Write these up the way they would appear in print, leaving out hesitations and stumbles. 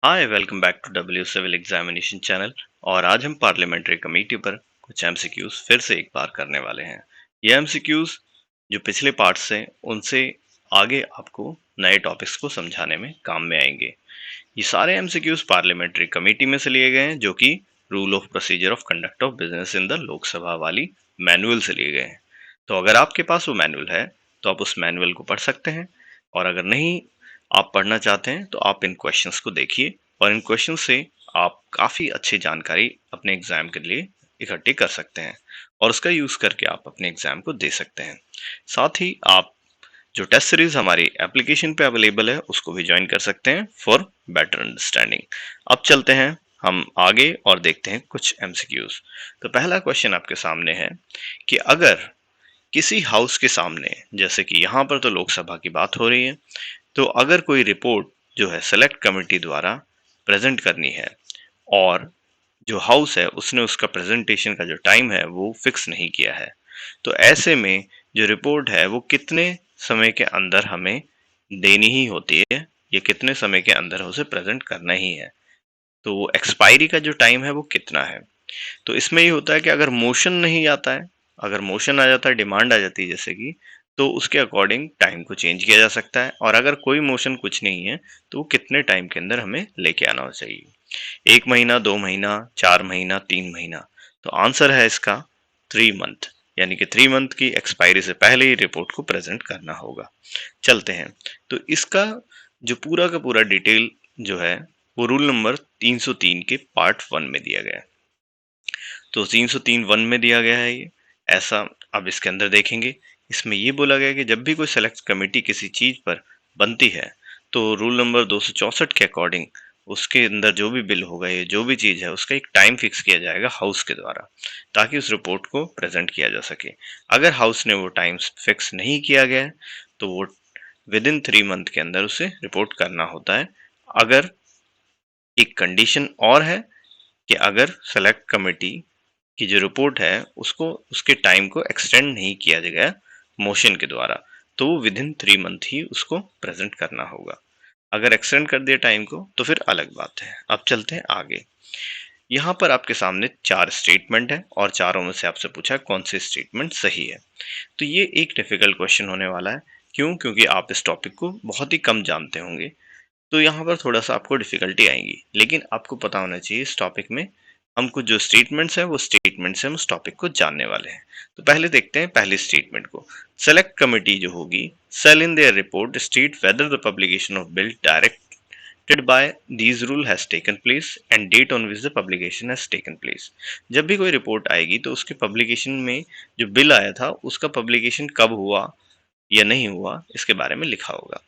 Hi welcome back to W civil examination channel. और आज हम पार्लियामेंट्री कमेटी पर कुछ एमसीक्यूज फिर से एक बार करने वाले हैं। ये एमसीक्यूज जो पिछले पार्ट्स हैं उनसे आगे आपको नए टॉपिक्स को समझाने में काम में आएंगे। ये सारे एमसीक्यूज पार्लियामेंट्री कमेटी में से लिए गए हैं, जो कि rule of procedure of conduct of business in the Lok Sabha वाली मैनुअल से लिए गए हैं। तो अगर आपके पास वो मैनुअल है तो आप उस मैनुअल को पढ़ सकते हैं, और अगर नहीं आप पढ़ना चाहते हैं तो आप इन क्वेश्चंस को देखिए, और इन क्वेश्चन से आप काफ़ी अच्छी जानकारी अपने एग्जाम के लिए इकट्ठी कर सकते हैं, और उसका यूज़ करके आप अपने एग्जाम को दे सकते हैं। साथ ही आप जो टेस्ट सीरीज हमारी एप्लीकेशन पे अवेलेबल है उसको भी ज्वाइन कर सकते हैं फॉर बेटर अंडरस्टैंडिंग। अब चलते हैं हम आगे और देखते हैं कुछ एमसीक्यूज। तो पहला क्वेश्चन आपके सामने है कि अगर किसी हाउस के सामने, जैसे कि यहाँ पर तो लोकसभा की बात हो रही है, तो अगर कोई रिपोर्ट जो है सेलेक्ट कमेटी द्वारा प्रेजेंट करनी है, और जो हाउस है उसने उसका प्रेजेंटेशन का जो टाइम है वो फिक्स नहीं किया है, तो ऐसे में जो रिपोर्ट है वो कितने समय के अंदर हमें देनी ही होती है, ये कितने समय के अंदर उसे प्रेजेंट करना ही है। तो वो एक्सपायरी का जो टाइम है वो कितना है। तो इसमें ये होता है कि अगर मोशन नहीं आता है, अगर मोशन आ जाता है, डिमांड आ जाती है जैसे कि, तो उसके अकॉर्डिंग टाइम को चेंज किया जा सकता है। और अगर कोई मोशन कुछ नहीं है तो वो कितने टाइम के अंदर हमें लेके आना चाहिए, 1 महीना, 2 महीना, 4 महीना, 3 महीना। तो आंसर है इसका 3 मंथ, यानी कि 3 मंथ की एक्सपायरी से पहले ही रिपोर्ट को प्रेजेंट करना होगा। चलते हैं, तो इसका जो पूरा का पूरा डिटेल जो है वो रूल नंबर 303 के पार्ट 1 में दिया गया है। तो 303(1) में दिया गया है ये ऐसा। अब इसके अंदर देखेंगे, इसमें ये बोला गया है कि जब भी कोई सेलेक्ट कमेटी किसी चीज पर बनती है तो रूल नंबर 264 के अकॉर्डिंग उसके अंदर जो भी बिल होगा, ये जो भी चीज है, उसका एक टाइम फिक्स किया जाएगा हाउस के द्वारा, ताकि उस रिपोर्ट को प्रेजेंट किया जा सके। अगर हाउस ने वो टाइम फिक्स नहीं किया गया है तो वो विद इन 3 मंथ के अंदर उसे रिपोर्ट करना होता है। अगर एक कंडीशन और है कि अगर सेलेक्ट कमेटी की जो रिपोर्ट है उसको उसके टाइम को एक्सटेंड नहीं किया गया मोशन के द्वारा, तो वो विद इन 3 मंथ ही उसको प्रेजेंट करना होगा। अगर एक्सटेंड कर दिया टाइम को तो फिर अलग बात है। अब चलते हैं आगे। यहाँ पर आपके सामने 4 स्टेटमेंट है, और चारों में से आपसे पूछा है कौन सी स्टेटमेंट सही है। तो ये एक डिफिकल्ट क्वेश्चन होने वाला है। क्यों? क्योंकि आप इस टॉपिक को बहुत ही कम जानते होंगे, तो यहाँ पर थोड़ा सा आपको डिफिकल्टी आएंगी, लेकिन आपको पता होना चाहिए इस टॉपिक में हम कुछ जो स्टेटमेंट्स हैं वो स्टेटमेंट्स हम उस टॉपिक को जानने वाले हैं। तो पहले देखते हैं पहली स्टेटमेंट को। सेलेक्ट कमेटी जो होगी, shall in their report state whether the publication of bill directed by these rule has taken place and date on which the publication has taken place. जब भी कोई रिपोर्ट आएगी तो उसके पब्लिकेशन में जो बिल आया था उसका पब्लिकेशन कब हुआ या नहीं हुआ, इसके बारे में लिखा होगा।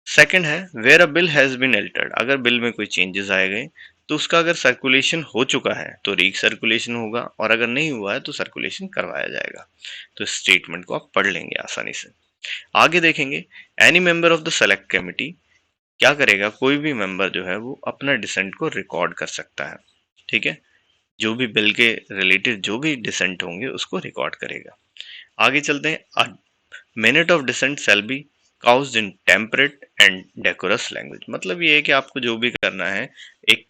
सेकंड है where a bill has been altered. अगर बिल में कोई चेंजेस आए गए तो उसका अगर सर्कुलेशन हो चुका है तो रीसर्कुलेशन होगा, और अगर नहीं हुआ है तो सर्कुलेशन करवाया जाएगा। तो इस स्टेटमेंट को आप पढ़ लेंगे आसानी से। आगे देखेंगे, any member of the select committee क्या करेगा, कोई भी मेंबर जो है वो अपना डिसेंट को रिकॉर्ड कर सकता है। ठीक है, जो भी बिल के रिलेटेड जो भी डिसेंट होंगे उसको रिकॉर्ड करेगा। आगे चलते हैं, minute of dissent shall be couched in temperate and decorous language. मतलब ये है कि आपको जो भी करना है एक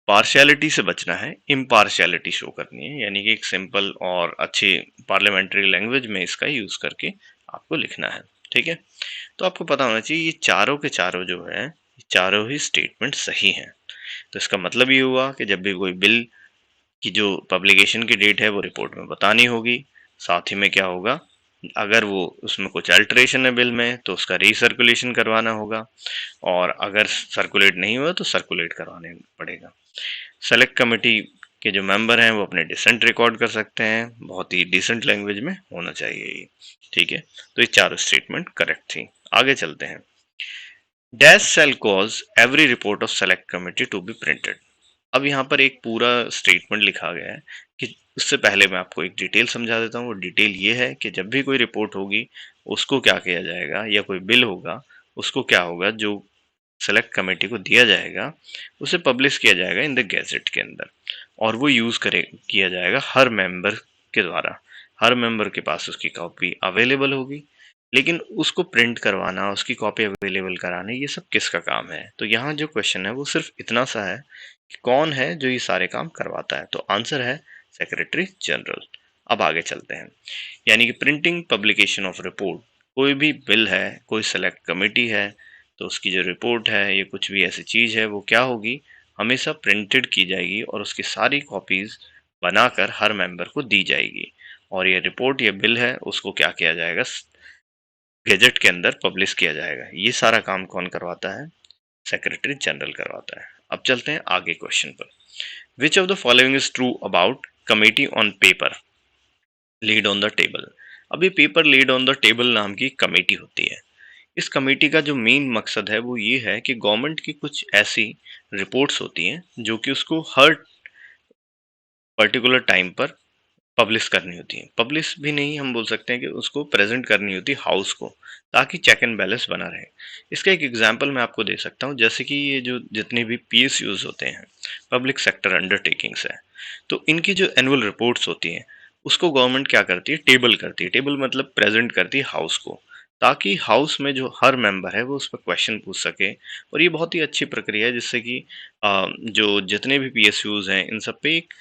पार्शियलिटी से बचना है, इम्पार्शियलिटी शो करनी है, यानी कि एक सिंपल और अच्छी पार्लियामेंट्री लैंग्वेज में इसका यूज करके आपको लिखना है। ठीक है, तो आपको पता होना चाहिए ये चारों के चारों जो है, चारों ही स्टेटमेंट सही हैं। तो इसका मतलब ये हुआ कि जब भी कोई बिल की जो पब्लिकेशन की डेट है वो रिपोर्ट में बतानी होगी। साथ ही में क्या होगा, अगर वो उसमें कुछ अल्टरेशन है बिल में तो उसका रीसर्कुलेशन करवाना होगा, और अगर सर्कुलेट नहीं हुआ तो सर्कुलेट करवाने पड़ेगा। सेलेक्ट कमेटी के जो मेंबर हैं वो अपने डिसेंट रिकॉर्ड कर सकते हैं, बहुत ही डिसेंट लैंग्वेज में होना चाहिए ये। ठीक है, तो ये चारों स्टेटमेंट करेक्ट थी। आगे चलते हैं, dash shall cause every report of select committee to be printed. अब यहाँ पर एक पूरा स्टेटमेंट लिखा गया है कि उससे पहले मैं आपको एक डिटेल समझा देता हूँ। वो डिटेल ये है कि जब भी कोई रिपोर्ट होगी उसको क्या किया जाएगा, या कोई बिल होगा उसको क्या होगा, जो सेलेक्ट कमेटी को दिया जाएगा उसे पब्लिश किया जाएगा इन द गैजेट के अंदर, और वो यूज करे किया जाएगा हर मेंबर के द्वारा। हर मेंबर के पास उसकी कॉपी अवेलेबल होगी, लेकिन उसको प्रिंट करवाना, उसकी कॉपी अवेलेबल कराना, ये सब किसका काम है? तो यहाँ जो क्वेश्चन है वो सिर्फ इतना सा है कि कौन है जो ये सारे काम करवाता है? तो आंसर है सेक्रेटरी जनरल। अब आगे चलते हैं। यानी कि प्रिंटिंग पब्लिकेशन ऑफ रिपोर्ट, कोई भी बिल है, कोई सेलेक्ट कमेटी है, तो उसकी जो रिपोर्ट है, ये कुछ भी ऐसी चीज है, वो क्या होगी, हमेशा प्रिंटेड की जाएगी और उसकी सारी कॉपीज बनाकर हर मेंबर को दी जाएगी। और ये रिपोर्ट या बिल है उसको क्या किया जाएगा, गैजेट के अंदर पब्लिश किया जाएगा। ये सारा काम कौन करवाता है? सेक्रेटरी जनरल करवाता है। अब चलते हैं आगे क्वेश्चन पर। Which of the following is true about committee on paper laid on the table? अभी paper laid on the table नाम की कमेटी होती है। इस कमेटी का जो मेन मकसद है वो ये है कि गवर्नमेंट की कुछ ऐसी रिपोर्ट्स होती हैं जो कि उसको हर पर्टिकुलर टाइम पर पब्लिश करनी होती है। पब्लिश भी नहीं, हम बोल सकते हैं कि उसको प्रेजेंट करनी होती है हाउस को, ताकि चेक एंड बैलेंस बना रहे। इसका एक एग्जांपल मैं आपको दे सकता हूँ, जैसे कि ये जो जितने भी पीएसयूज होते हैं, पब्लिक सेक्टर अंडरटेकिंग्स है, तो इनकी जो एनुअल रिपोर्ट्स होती हैं उसको गवर्नमेंट क्या करती है, टेबल करती है। टेबल मतलब प्रेजेंट करती है हाउस को, ताकि हाउस में जो हर मेंबर है वो उस पर क्वेश्चन पूछ सके। और ये बहुत ही अच्छी प्रक्रिया है जिससे कि जो जितने भी पीएसयूज हैं इन सब पे एक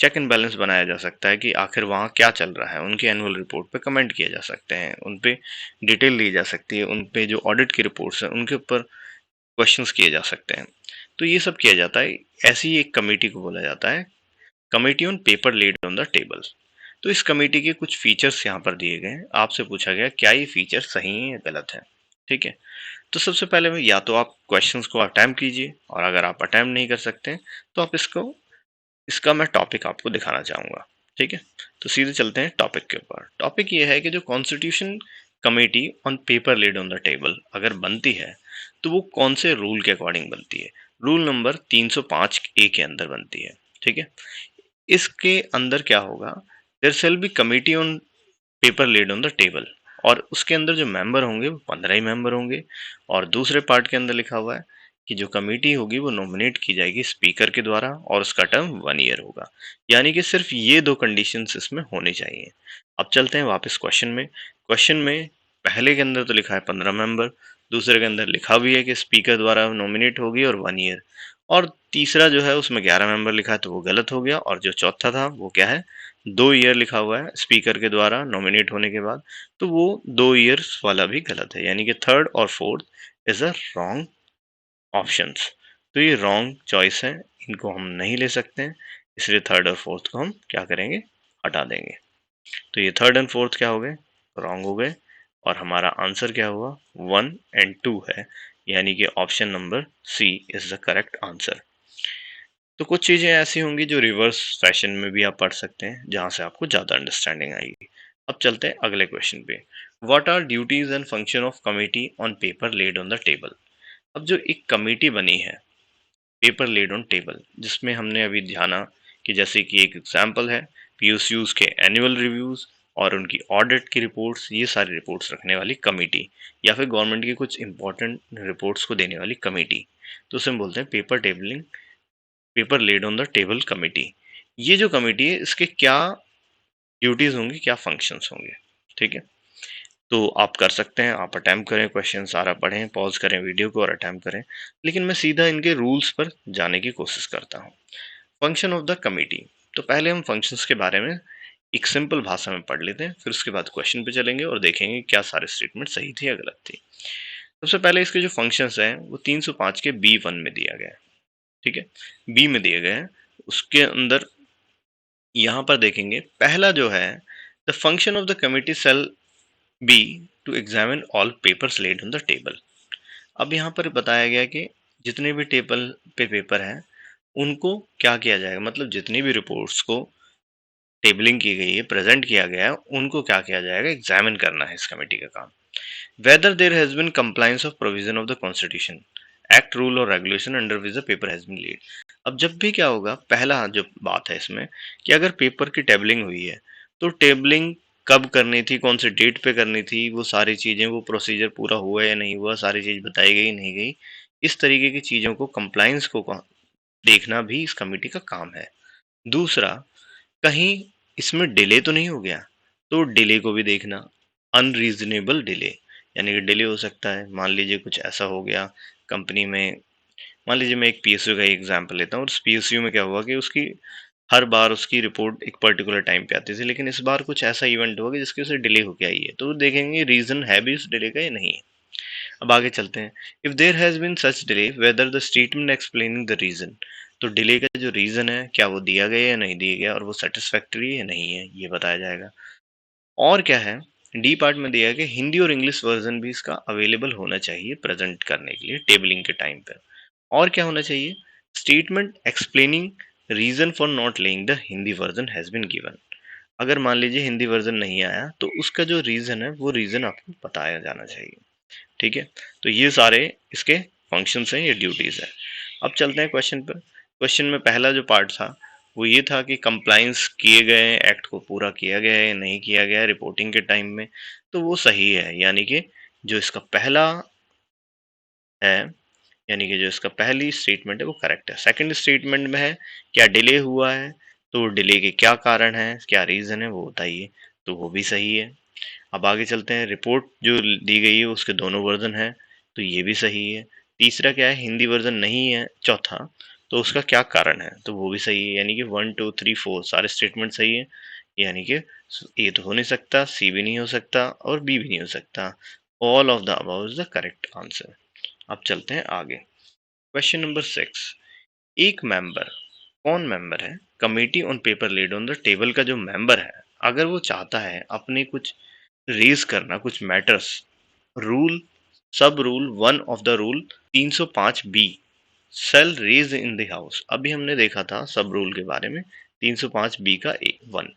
चेक एंड बैलेंस बनाया जा सकता है कि आखिर वहाँ क्या चल रहा है। उनकी एनुअल रिपोर्ट पे कमेंट किए जा सकते हैं, उन पे डिटेल ली जा सकती है, उन पे जो ऑडिट की रिपोर्ट्स हैं उनके ऊपर क्वेश्चंस किए जा सकते हैं। तो ये सब किया जाता है। ऐसी ही एक कमेटी को बोला जाता है committee on paper laid on the table. तो इस कमेटी के कुछ फीचर्स यहाँ पर दिए गए हैं। आपसे पूछा गया क्या ये फीचर सही है या गलत है। ठीक है, तो सबसे पहले में या तो आप क्वेश्चंस को अटेम्प्ट कीजिए, और अगर आप अटेम्प्ट नहीं कर सकते हैं तो आप इसका मैं टॉपिक आपको दिखाना चाहूंगा। ठीक है, तो सीधे चलते हैं टॉपिक के ऊपर। टॉपिक ये है कि जो constitution committee on paper laid on the table अगर बनती है तो वो कौन से रूल के अकॉर्डिंग बनती है। रूल नंबर 305 ए के अंदर बनती है। ठीक है, इसके अंदर क्या होगा, there shall be committee on paper laid on the table, और उसके अंदर जो मेंबर होंगे वो 15 ही मेंबर होंगे। और दूसरे पार्ट के अंदर लिखा हुआ है कि जो कमेटी होगी वो नॉमिनेट की जाएगी स्पीकर के द्वारा और उसका टर्म 1 ईयर होगा। यानी कि सिर्फ ये दो कंडीशंस इसमें होनी चाहिए। अब चलते हैं वापस क्वेश्चन में। क्वेश्चन में पहले के अंदर तो लिखा है 15 मेंबर, दूसरे के अंदर लिखा भी है कि स्पीकर द्वारा नॉमिनेट होगी और 1 ईयर, और तीसरा जो है उसमें 11 मेंबर लिखा है तो वो गलत हो गया। और जो चौथा था वो क्या है, 2 ईयर लिखा हुआ है स्पीकर के द्वारा नॉमिनेट होने के बाद, तो वो 2 ईयर्स वाला भी गलत है। यानी कि थर्ड और fourth is a wrong options. तो ये रॉन्ग चॉइस है, इनको हम नहीं ले सकते हैं, इसलिए थर्ड और फोर्थ को हम क्या करेंगे, हटा देंगे। तो ये थर्ड एंड फोर्थ क्या हो गए, रॉन्ग हो गए। और हमारा आंसर क्या हुआ, 1 और 2 है। यानी कि option number C is the correct answer. तो कुछ चीजें ऐसी होंगी जो रिवर्स फैशन में भी आप पढ़ सकते हैं, जहां से आपको ज्यादा अंडरस्टैंडिंग आएगी। अब चलते हैं अगले क्वेश्चन पे। What are duties and function of committee on paper laid on the table? अब जो एक कमेटी बनी है पेपर लेड ऑन टेबल, जिसमें हमने अभी जाना कि जैसे कि एक एग्जांपल है पीयूसीयूज के एनुअल रिव्यूज और उनकी ऑडिट की रिपोर्ट्स, ये सारी रिपोर्ट्स रखने वाली कमेटी, या फिर गवर्नमेंट की कुछ इंपॉर्टेंट रिपोर्ट्स को देने वाली कमेटी, तो उसे हम बोलते हैं paper laid on the table committee. ये जो कमेटी है इसके क्या ड्यूटीज होंगी, क्या फंक्शंस होंगे। ठीक है, तो आप कर सकते हैं, आप अटेम्प्ट करें, क्वेश्चन सारा पढ़ें, पॉज करें वीडियो को और अटेम्प्ट करें। लेकिन मैं सीधा इनके रूल्स पर जाने की कोशिश करता हूँ। फंक्शन ऑफ द कमेटी, तो पहले हम फंक्शंस के बारे में एक सिंपल भाषा में पढ़ लेते हैं, फिर उसके बाद क्वेश्चन पे चलेंगे और देखेंगे क्या सारे स्टेटमेंट सही थे या गलत थी। सबसे पहले इसके जो फंक्शंस हैं वो 305 के B1 में दिया गया है। ठीक है, बी में दिए गए हैं। उसके अंदर यहाँ पर देखेंगे पहला जो है, the function of the committee shall be to examine all papers laid on the table. अब यहाँ पर बताया गया कि जितने भी टेबल पे पेपर हैं उनको क्या किया जाएगा, मतलब जितनी भी रिपोर्ट्स को टेबलिंग की गई है, प्रेजेंट किया गया है, उनको क्या किया जाएगा, एग्जामिन करना है इस कमेटी का काम। Whether there has been compliance of provision of the constitution act rule और regulation under which the paper has been laid. अब जब भी क्या होगा, पहला जो बात है इसमें कि अगर पेपर की टेबलिंग हुई है तो टेबलिंग कब करनी थी, कौन से डेट पे करनी थी, वो सारी चीजें, वो प्रोसीजर पूरा हुआ या नहीं हुआ, सारी चीज बताई गई नहीं गई, इस तरीके की चीजों को, कंप्लायंस को देखना भी इस कमेटी का काम है। दूसरा, कहीं इसमें डिले तो नहीं हो गया, तो डिले को भी देखना। अनरीजनेबल डिले, यानी कि डिले हो सकता है। मान लीजिए कुछ ऐसा हो गया कंपनी में, मान लीजिए मैं एक पीएसयू का एग्जांपल लेता हूँ, और उस पीएसयू में क्या हुआ कि उसकी हर बार उसकी रिपोर्ट एक पर्टिकुलर टाइम पे आती थी, लेकिन इस बार कुछ ऐसा इवेंट हुआ कि जिसकी वजह से डिले होके आई है, तो देखेंगे रीजन है भी उस डिले का या नहीं है। अब आगे चलते हैं। If there has been such delay whether the statement explaining the reason, तो डिले का जो रीजन है क्या वो दिया गया या नहीं दिया गया, और वो सेटिस्फैक्टरी है या नहीं है, ये बताया जाएगा। और क्या है, डी पार्ट में दिया है कि हिंदी और इंग्लिश वर्जन भी इसका अवेलेबल होना चाहिए प्रेजेंट करने के लिए टेबलिंग के टाइम पर। और क्या होना चाहिए, statement explaining reason for not laying the Hindi version has been given. अगर मान लीजिए हिंदी वर्जन नहीं आया, तो उसका जो रीजन है वो रीजन आपको बताया जाना चाहिए। ठीक है, तो ये सारे इसके फंक्शंस हैं, ये ड्यूटीज है। अब चलते हैं क्वेश्चन पर। क्वेश्चन में पहला जो पार्ट था वो ये था कि कंप्लाइंस किए गए, एक्ट को पूरा किया गया है या नहीं किया गया है रिपोर्टिंग के टाइम में, तो वो सही है, यानी कि जो इसका पहला है, यानी कि जो इसका पहली स्टेटमेंट है वो करेक्ट है। सेकंड स्टेटमेंट में है क्या डिले हुआ है, तो डिले के क्या कारण है, क्या रीजन है वो बताइए, तो वो भी सही है। अब आगे चलते हैं, रिपोर्ट जो दी गई है उसके दोनों वर्जन है, तो ये भी सही है। तीसरा क्या है, हिंदी वर्जन नहीं है चौथा, तो उसका क्या कारण है, तो वो भी सही है। यानी कि 1 2 3 4 सारे स्टेटमेंट सही है, यानी कि ए तो हो नहीं सकता, सी भी नहीं हो सकता, और बी भी नहीं हो सकता। All of the above is the correct answer. अब चलते हैं आगे। क्वेश्चन नंबर 6, एक मेंबर, कौन मेंबर है, committee on paper laid on the table का जो मेंबर है, अगर वो चाहता है अपने कुछ रेज करना, कुछ मैटर्स, रूल, सब rule 1 of the rule 305 B shall raise in the house. अभी हमने देखा था सब रूल के बारे में, 305 बी का ए वन,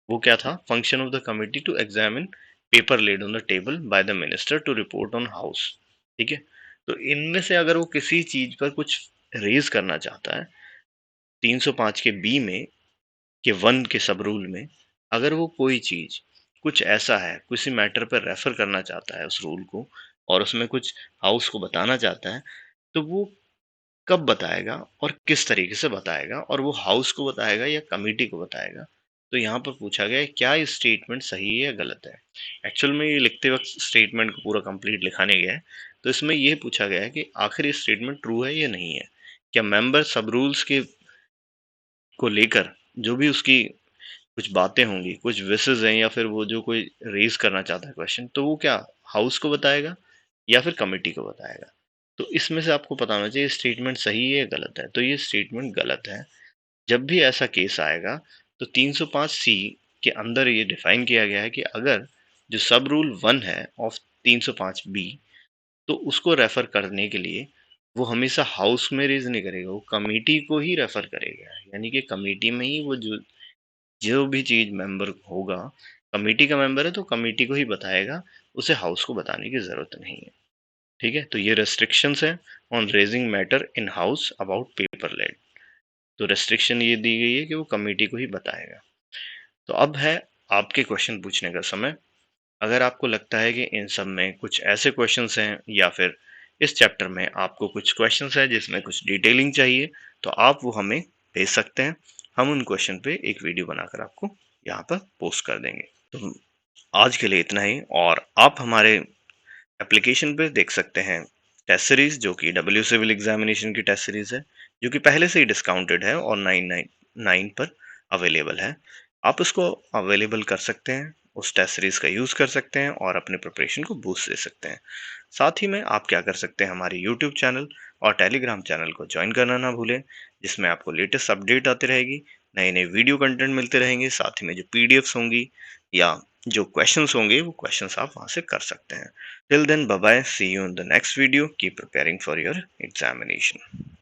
वो क्या था, function of the committee to examine paper laid on the table by the minister to report on house. ठीक है, तो इनमें से अगर वो किसी चीज पर कुछ रेज करना चाहता है 305 के बी में, के वन के सब रूल में, अगर वो कोई चीज कुछ ऐसा है, किसी मैटर पर रेफर करना चाहता है उस रूल को, और उसमें कुछ हाउस को बताना चाहता है, तो वो कब बताएगा और किस तरीके से बताएगा, और वो हाउस को बताएगा या कमिटी को बताएगा। तो यहाँ पर पूछा गया है क्या ये स्टेटमेंट सही है या गलत है। एक्चुअल में ये लिखते वक्त स्टेटमेंट को पूरा कंप्लीट लिखा नहीं गया है, तो इसमें ये पूछा गया है कि आखिर ये स्टेटमेंट ट्रू है या नहीं है। क्या मेंबर सब रूल्स के को लेकर जो भी उसकी कुछ बातें होंगी, कुछ विशेस हैं, या फिर वो जो कोई रेज करना चाहता है क्वेश्चन, तो वो क्या हाउस को बताएगा या फिर कमिटी को बताएगा। तो इसमें से आपको पता होना चाहिए स्टेटमेंट सही है या गलत है, तो ये स्टेटमेंट गलत है। जब भी ऐसा केस आएगा तो 305 सी के अंदर ये डिफाइन किया गया है कि अगर जो सब रूल 1 है ऑफ 305 बी, तो उसको रेफर करने के लिए वो हमेशा हाउस में रेज नहीं करेगा, वो कमेटी को ही रेफर करेगा, यानी कि कमेटी में ही वो जो जो भी चीज मेंबर होगा, कमेटी का मेंबर है तो कमेटी को ही बताएगा, उसे हाउस को बताने की जरूरत नहीं है। ठीक है, तो ये रेस्ट्रिक्शंस है on raising matter in house about paper laid. तो रेस्ट्रिक्शन ये दी गई है कि वो कमेटी को ही बताएगा। तो अब है आपके क्वेश्चन पूछने का समय। अगर आपको लगता है कि इन सब में कुछ ऐसे क्वेश्चंस हैं, या फिर इस चैप्टर में आपको कुछ क्वेश्चंस है जिसमें कुछ डिटेलिंग चाहिए, तो आप वो हमें भेज सकते हैं। हम उन क्वेश्चन पे एक वीडियो बनाकर आपको यहाँ पर पोस्ट कर देंगे। तो आज के लिए इतना ही, और आप हमारे एप्लीकेशन पे देख सकते हैं टेस्ट सीरीज, जो कि डब्ल्यू सिविल एग्जामिनेशन की टेस्ट सीरीज है, जो कि पहले से ही डिस्काउंटेड है और 999 पर अवेलेबल है। आप उसको अवेलेबल कर सकते हैं, उस टेस्ट सीरीज का यूज कर सकते हैं और अपने प्रिपरेशन को बूस्ट दे सकते हैं। साथ ही में आप क्या कर सकते हैं, हमारे यूट्यूब चैनल और टेलीग्राम चैनल को ज्वाइन करना ना भूलें, जिसमें आपको लेटेस्ट अपडेट आती रहेगी, नए नए वीडियो कंटेंट मिलते रहेंगे, साथ ही में जो पीडीएफ्स होंगी या जो क्वेश्चंस होंगे वो क्वेश्चंस आप वहां से कर सकते हैं। Till then, bye bye. See you in the next video. Keep preparing for your examination.